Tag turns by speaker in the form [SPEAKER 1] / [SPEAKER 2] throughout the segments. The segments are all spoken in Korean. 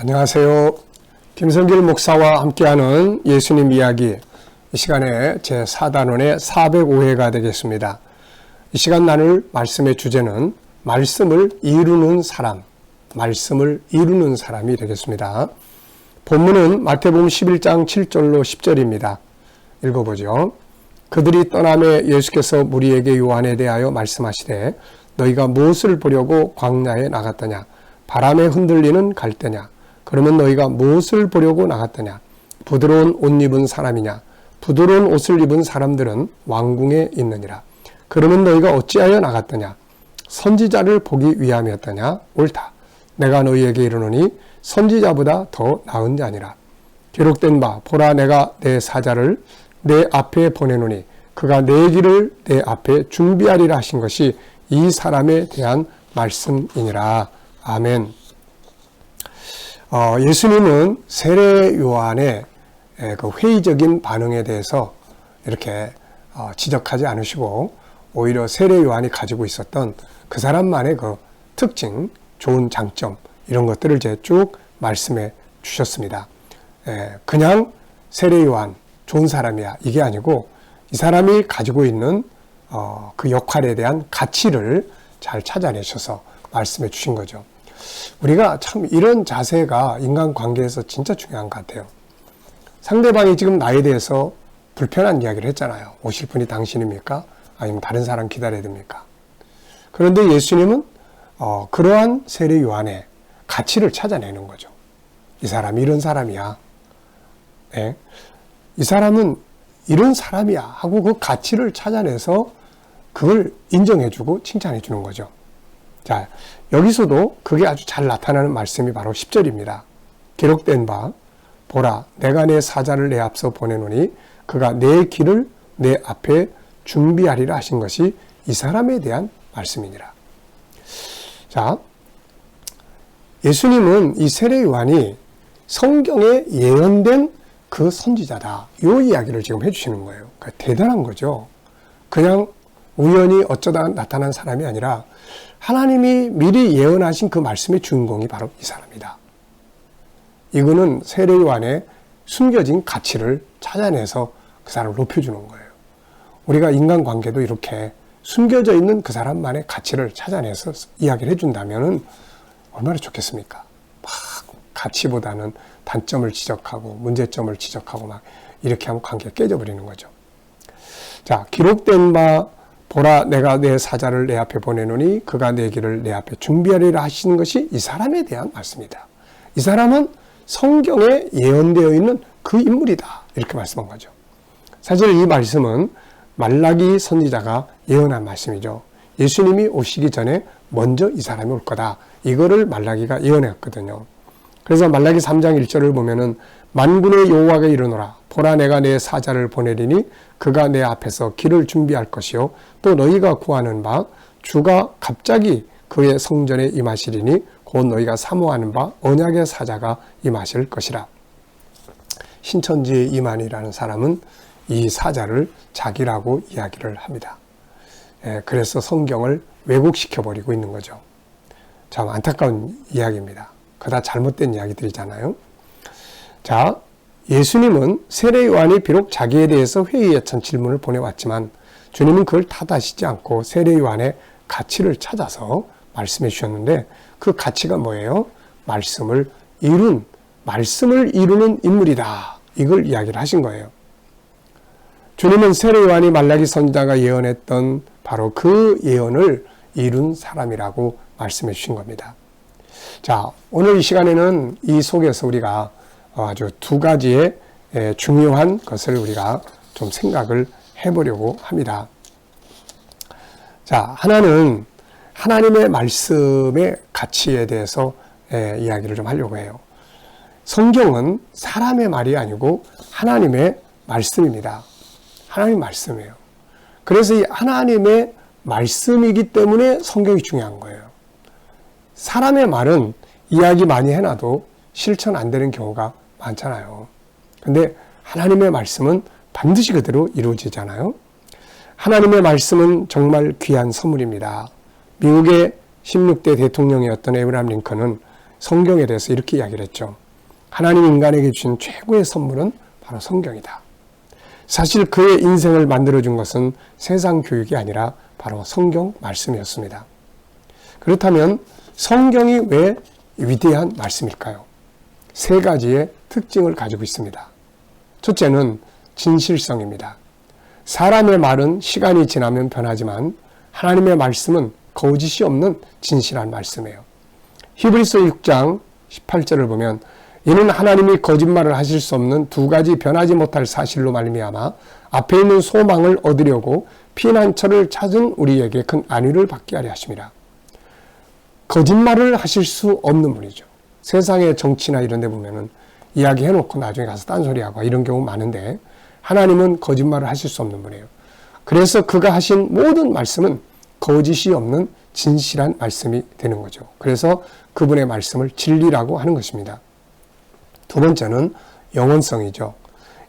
[SPEAKER 1] 안녕하세요. 김성길 목사와 함께하는 예수님 이야기, 이 시간에 제4단원의 405회가 되겠습니다. 이 시간 나눌 말씀의 주제는 말씀을 이루는 사람, 말씀을 이루는 사람이 되겠습니다. 본문은 마태복음 11장 7절로 10절입니다. 읽어보죠. 그들이 떠남에 예수께서 무리에게 요한에 대하여 말씀하시되 너희가 무엇을 보려고 광야에 나갔더냐? 바람에 흔들리는 갈대냐? 그러면 너희가 무엇을 보려고 나갔더냐? 부드러운 옷 입은 사람이냐? 부드러운 옷을 입은 사람들은 왕궁에 있느니라. 그러면 너희가 어찌하여 나갔더냐? 선지자를 보기 위함이었더냐? 옳다. 내가 너희에게 이르노니 선지자보다 더 나은 자니라. 기록된 바 보라 내가 내 사자를 내 앞에 보내노니 그가 내 길을 내 앞에 준비하리라 하신 것이 이 사람에 대한 말씀이니라. 아멘. 예수님은 세례 요한의 그 회의적인 반응에 대해서 이렇게 지적하지 않으시고 오히려 세례 요한이 가지고 있었던 그 사람만의 그 특징, 좋은 장점 이런 것들을 이제 쭉 말씀해 주셨습니다. 그냥 세례 요한 좋은 사람이야 이게 아니고 이 사람이 가지고 있는 그 역할에 대한 가치를 잘 찾아내셔서 말씀해 주신 거죠. 우리가 참 이런 자세가 인간관계에서 진짜 중요한 것 같아요. 상대방이 지금 나에 대해서 불편한 이야기를 했잖아요. 오실 분이 당신입니까? 아니면 다른 사람 기다려야 됩니까? 그런데 예수님은 그러한 세례 요한의 가치를 찾아내는 거죠. 이 사람이 이런 사람이야. 네. 이 사람은 이런 사람이야 하고 그 가치를 찾아내서 그걸 인정해주고 칭찬해주는 거죠. 자, 여기서도 그게 아주 잘 나타나는 말씀이 바로 10절입니다. 기록된 바 보라 내가 내 사자를 내 앞서 보내노니 그가 내 길을 내 앞에 준비하리라 하신 것이 이 사람에 대한 말씀이니라. 자, 예수님은 이 세례 요한이 성경에 예언된 그 선지자다. 이 이야기를 지금 해주시는 거예요. 그러니까 대단한 거죠. 그냥 우연히 어쩌다 나타난 사람이 아니라 하나님이 미리 예언하신 그 말씀의 주인공이 바로 이 사람이다. 이거는 세례 요한의 숨겨진 가치를 찾아내서 그 사람을 높여주는 거예요. 우리가 인간관계도 이렇게 숨겨져 있는 그 사람만의 가치를 찾아내서 이야기를 해준다면 얼마나 좋겠습니까? 막 가치보다는 단점을 지적하고 문제점을 지적하고 막 이렇게 하면 관계가 깨져버리는 거죠. 자, 기록된 바 보라 내가 내 사자를 내 앞에 보내노니 그가 내 길을 내 앞에 준비하리라 하시는 것이 이 사람에 대한 말씀이다. 이 사람은 성경에 예언되어 있는 그 인물이다. 이렇게 말씀한 거죠. 사실 이 말씀은 말라기 선지자가 예언한 말씀이죠. 예수님이 오시기 전에 먼저 이 사람이 올 거다. 이거를 말라기가 예언했거든요. 그래서 말라기 3장 1절을 보면은 만군의 여호와가 이르노라 보라 내가 내 사자를 보내리니 그가 내 앞에서 길을 준비할 것이요 또 너희가 구하는 바 주가 갑자기 그의 성전에 임하시리니 곧 너희가 사모하는 바 언약의 사자가 임하실 것이라. 신천지의 이만희라는 사람은 이 사자를 자기라고 이야기를 합니다. 그래서 성경을 왜곡시켜버리고 있는 거죠. 참 안타까운 이야기입니다. 그다 잘못된 이야기들이잖아요. 자, 예수님은 세례 요한이 비록 자기에 대해서 회의에 찬 질문을 보내왔지만 주님은 그걸 탓하시지 않고 세례 요한의 가치를 찾아서 말씀해 주셨는데 그 가치가 뭐예요? 말씀을 이루는 인물이다. 이걸 이야기를 하신 거예요. 주님은 세례 요한이 말라기 선지자가 예언했던 바로 그 예언을 이룬 사람이라고 말씀해 주신 겁니다. 자, 오늘 이 시간에는 이 속에서 우리가 아주 두 가지의 중요한 것을 우리가 좀 생각을 해보려고 합니다. 자, 하나는 하나님의 말씀의 가치에 대해서 이야기를 좀 하려고 해요. 성경은 사람의 말이 아니고 하나님의 말씀입니다. 하나님의 말씀이에요. 그래서 이 하나님의 말씀이기 때문에 성경이 중요한 거예요. 사람의 말은 이야기 많이 해놔도 실천 안 되는 경우가 많잖아요. 근데 하나님의 말씀은 반드시 그대로 이루어지잖아요. 하나님의 말씀은 정말 귀한 선물입니다. 미국의 16대 대통령이었던 에브라함 링컨은 성경에 대해서 이렇게 이야기를 했죠. 하나님 인간에게 주신 최고의 선물은 바로 성경이다. 사실 그의 인생을 만들어준 것은 세상 교육이 아니라 바로 성경 말씀이었습니다. 그렇다면 성경이 왜 위대한 말씀일까요? 세 가지의 특징을 가지고 있습니다. 첫째는 진실성입니다. 사람의 말은 시간이 지나면 변하지만 하나님의 말씀은 거짓이 없는 진실한 말씀이에요. 히브리서 6장 18절을 보면 이는 하나님이 거짓말을 하실 수 없는 두 가지 변하지 못할 사실로 말미암아 앞에 있는 소망을 얻으려고 피난처를 찾은 우리에게 큰 안위를 받게 하려 하심이라. 거짓말을 하실 수 없는 분이죠. 세상의 정치나 이런 데 보면은 이야기해놓고 나중에 가서 딴소리하고 이런 경우 많은데 하나님은 거짓말을 하실 수 없는 분이에요. 그래서 그가 하신 모든 말씀은 거짓이 없는 진실한 말씀이 되는 거죠. 그래서 그분의 말씀을 진리라고 하는 것입니다. 두 번째는 영원성이죠.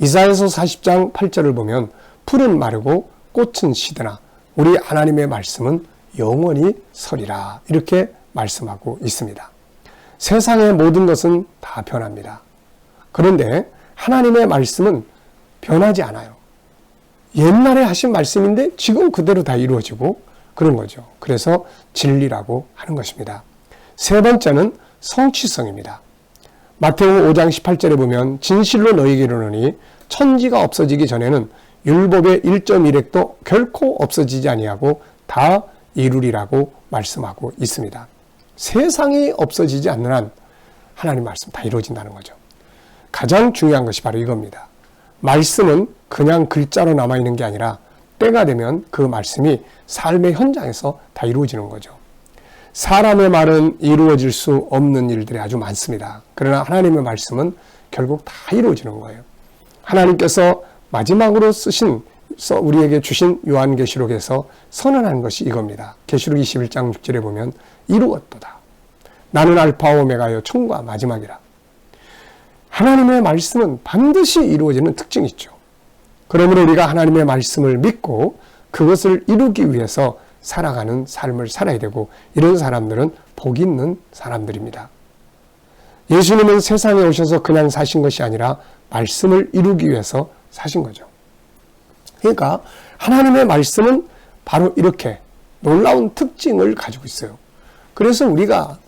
[SPEAKER 1] 이사야서 40장 8절을 보면 풀은 마르고 꽃은 시드나 우리 하나님의 말씀은 영원히 서리라 이렇게 말씀하고 있습니다. 세상의 모든 것은 다 변합니다. 그런데 하나님의 말씀은 변하지 않아요. 옛날에 하신 말씀인데 지금 그대로 다 이루어지고 그런 거죠. 그래서 진리라고 하는 것입니다. 세 번째는 성취성입니다. 마태복음 5장 18절에 보면 진실로 너희에게 이르노니 천지가 없어지기 전에는 율법의 1.1획도 결코 없어지지 아니하고 다 이루리라고 말씀하고 있습니다. 세상이 없어지지 않는 한 하나님 말씀 다 이루어진다는 거죠. 가장 중요한 것이 바로 이겁니다. 말씀은 그냥 글자로 남아있는 게 아니라 때가 되면 그 말씀이 삶의 현장에서 다 이루어지는 거죠. 사람의 말은 이루어질 수 없는 일들이 아주 많습니다. 그러나 하나님의 말씀은 결국 다 이루어지는 거예요. 하나님께서 마지막으로 우리에게 주신 요한계시록에서 선언한 것이 이겁니다. 계시록 21장 6절에 보면 이루었도다. 나는 알파와 오메가요 처음과 마지막이라. 하나님의 말씀은 반드시 이루어지는 특징이 있죠. 그러므로 우리가 하나님의 말씀을 믿고 그것을 이루기 위해서 살아가는 삶을 살아야 되고 이런 사람들은 복 있는 사람들입니다. 예수님은 세상에 오셔서 그냥 사신 것이 아니라 말씀을 이루기 위해서 사신 거죠. 그러니까 하나님의 말씀은 바로 이렇게 놀라운 특징을 가지고 있어요. 그래서 우리가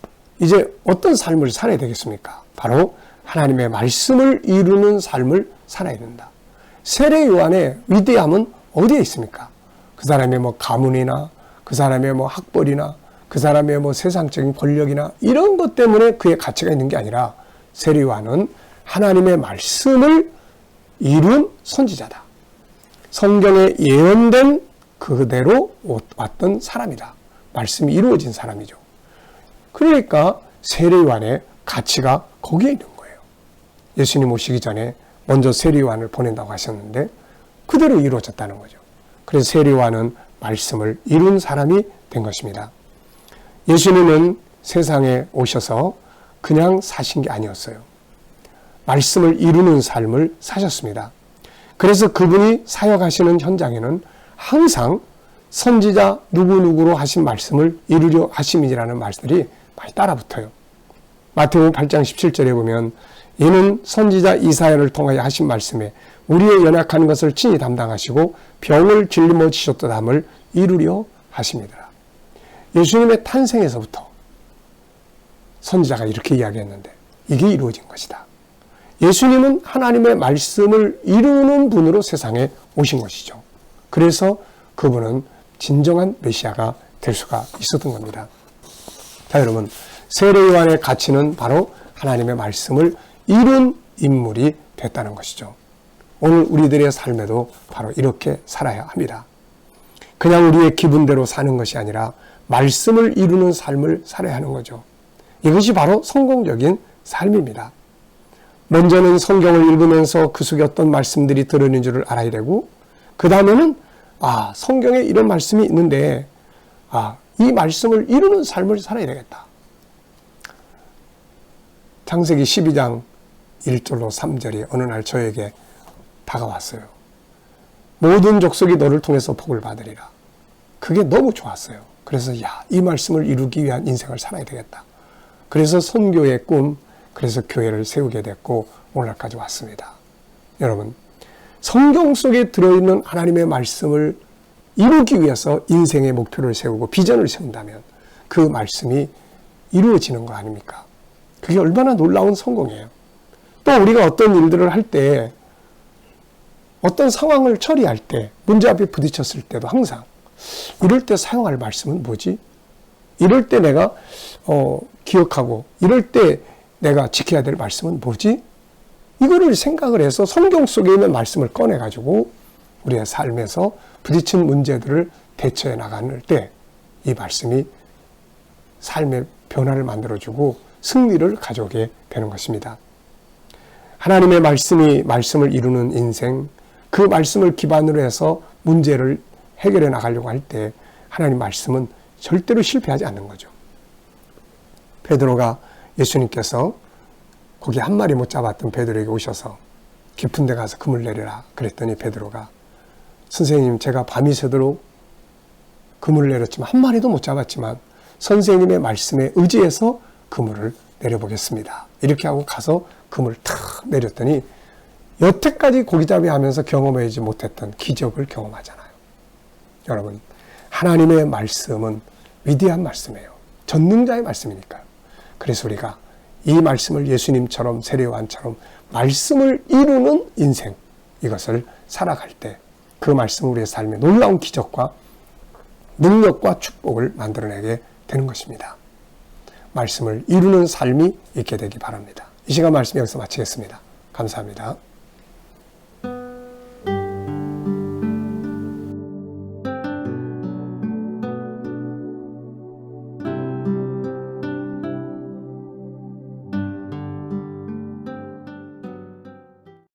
[SPEAKER 1] 이제 어떤 삶을 살아야 되겠습니까? 바로 하나님의 말씀을 이루는 삶을 살아야 된다. 세례 요한의 위대함은 어디에 있습니까? 그 사람의 가문이나 그 사람의 학벌이나 그 사람의 세상적인 권력이나 이런 것 때문에 그의 가치가 있는 게 아니라 세례 요한은 하나님의 말씀을 이룬 선지자다. 성경에 예언된 그대로 왔던 사람이다. 말씀이 이루어진 사람이죠. 그러니까 세례 요한의 가치가 거기에 있는 거예요. 예수님 오시기 전에 먼저 세례 요한을 보낸다고 하셨는데 그대로 이루어졌다는 거죠. 그래서 세례 요한은 말씀을 이룬 사람이 된 것입니다. 예수님은 세상에 오셔서 그냥 사신 게 아니었어요. 말씀을 이루는 삶을 사셨습니다. 그래서 그분이 사역하시는 현장에는 항상 선지자 누구누구로 하신 말씀을 이루려 하심이라는 말들이 많이 따라붙어요. 마태복음 8장 17절에 보면 이는 선지자 이사야를 통하여 하신 말씀에 우리의 연약한 것을 친히 담당하시고 병을 짊어지셨도담을 이루려 하십니다. 예수님의 탄생에서부터 선지자가 이렇게 이야기했는데 이게 이루어진 것이다. 예수님은 하나님의 말씀을 이루는 분으로 세상에 오신 것이죠. 그래서 그분은 진정한 메시아가 될 수가 있었던 겁니다. 자, 여러분, 세례 요한의 가치는 바로 하나님의 말씀을 이룬 인물이 됐다는 것이죠. 오늘 우리들의 삶에도 바로 이렇게 살아야 합니다. 그냥 우리의 기분대로 사는 것이 아니라 말씀을 이루는 삶을 살아야 하는 거죠. 이것이 바로 성공적인 삶입니다. 먼저는 성경을 읽으면서 그 속에 어떤 말씀들이 들어있는 줄을 알아야 되고 그 다음에는 성경에 이런 말씀이 있는데 이 말씀을 이루는 삶을 살아야 되겠다. 창세기 12장 1절로 3절이 어느 날 저에게 다가왔어요. 모든 족속이 너를 통해서 복을 받으리라. 그게 너무 좋았어요. 그래서 이 말씀을 이루기 위한 인생을 살아야 되겠다. 그래서 선교의 꿈, 그래서 교회를 세우게 됐고 오늘까지 왔습니다. 여러분, 성경 속에 들어있는 하나님의 말씀을 이루기 위해서 인생의 목표를 세우고 비전을 세운다면 그 말씀이 이루어지는 거 아닙니까? 그게 얼마나 놀라운 성공이에요. 또 우리가 어떤 일들을 할 때, 어떤 상황을 처리할 때, 문제 앞에 부딪혔을 때도 항상 이럴 때 사용할 말씀은 뭐지? 이럴 때 내가 기억하고 이럴 때 내가 지켜야 될 말씀은 뭐지? 이거를 생각을 해서 성경 속에 있는 말씀을 꺼내가지고 우리의 삶에서 부딪힌 문제들을 대처해 나가는 때 이 말씀이 삶의 변화를 만들어주고 승리를 가져오게 되는 것입니다. 하나님의 말씀을 이루는 인생, 그 말씀을 기반으로 해서 문제를 해결해 나가려고 할 때 하나님 말씀은 절대로 실패하지 않는 거죠. 베드로가 예수님께서 고기 한 마리 못 잡았던 베드로에게 오셔서 깊은 데 가서 그물 내려라 그랬더니 베드로가 선생님, 제가 밤이 새도록 그물을 내렸지만 한 마리도 못 잡았지만 선생님의 말씀에 의지해서 그물을 내려보겠습니다. 이렇게 하고 가서 그물을 탁 내렸더니 여태까지 고기잡이 하면서 경험하지 못했던 기적을 경험하잖아요. 여러분, 하나님의 말씀은 위대한 말씀이에요. 전능자의 말씀이니까요. 그래서 우리가 이 말씀을 예수님처럼 세례요한처럼 말씀을 이루는 인생, 이것을 살아갈 때 그 말씀은 우리의 삶에 놀라운 기적과 능력과 축복을 만들어내게 되는 것입니다. 말씀을 이루는 삶이 있게 되기 바랍니다. 이 시간 말씀 여기서 마치겠습니다. 감사합니다.